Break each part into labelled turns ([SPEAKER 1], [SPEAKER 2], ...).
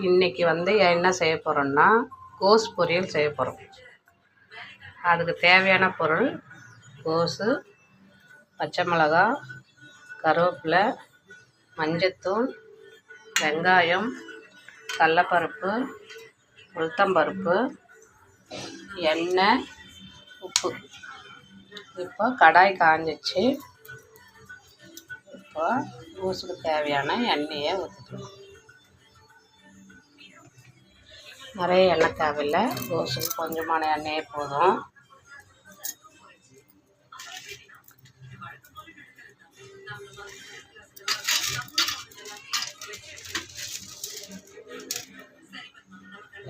[SPEAKER 1] இன்றைக்கி என்ன செய்ய போகிறோன்னா கோஸ் பொரியல் செய்ய போகிறோம். அதுக்கு தேவையான பொருள் கோஸு, பச்சை மிளகா, கருவேப்பிலை, மஞ்சத்தூள், வெங்காயம், கடலப்பருப்பு, உளுத்தம்பருப்பு, எண்ணெய், உப்பு. இப்போ கடாய் காஞ்சிச்சு. இப்போ கோஸுக்கு தேவையான எண்ணெயை ஊற்றிக்கணும். நிறைய எண்ணெய் தேவையில்லை, கோஸுக்கு கொஞ்சமான எண்ணெயே போதும்.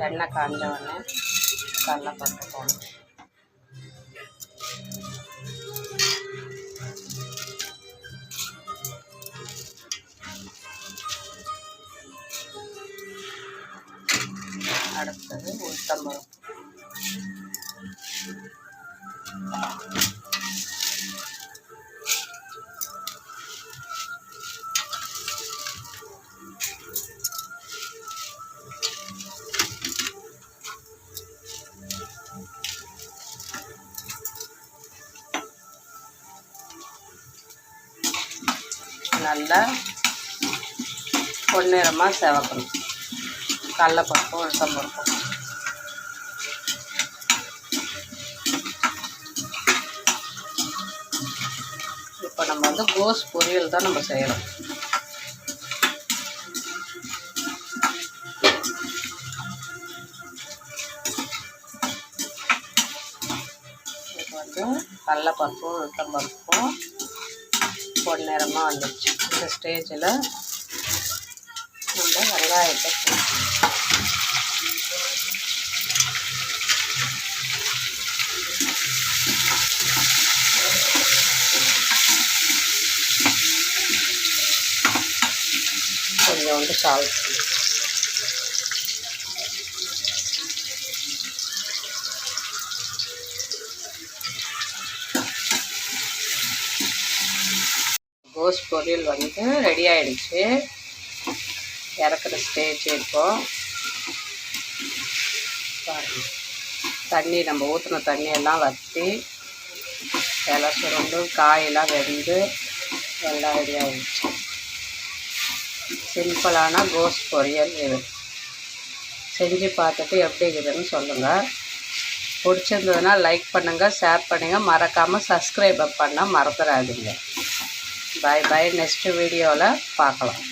[SPEAKER 1] எண்ணெய் காஞ்ச உடனே கடலைப்பருப்பு போடணும். அடுத்தது உளுத்தம்பருப்பு. நல்லா பொன்னிறமாக செவக்கணும். கடலைப்பருப்பும் உளுத்தம்பருப்பும். இப்போ நம்ம கோஸ் பொரியல் தான் நம்ம செய்கிறோம். இப்போ கடலைப்பருப்பும் உளுத்தம்பருப்பும் பொன்னிறமாக வந்துடுச்சு. இந்த ஸ்டேஜில் நம்ம வெங்காயத்தை கொஞ்சோண்டு சால்ட், கோஸ் பொரியல் ரெடி ஆகிடுச்சு. இறக்குற ஸ்டேஜ். இப்போ பாருங்கள், தண்ணி நம்ம ஊற்றின தண்ணியெல்லாம் வற்றி எல்லாம் சுருண்டு காயெல்லாம் வெந்து எல்லாம் ரெடி ஆகிடுச்சு. சிம்பிளான கோஸ் பொரியல் இது. செஞ்சு பார்த்துட்டு எப்படி இருக்குதுன்னு சொல்லுங்கள். பிடிச்சிருந்ததுன்னா லைக் பண்ணுங்கள், ஷேர் பண்ணுங்கள், மறக்காமல் சப்ஸ்கிரைப் பண்ண மறந்துடாதீங்க. பாய் பாய். நெக்ஸ்ட் வீடியோவில் பார்க்கலாம்.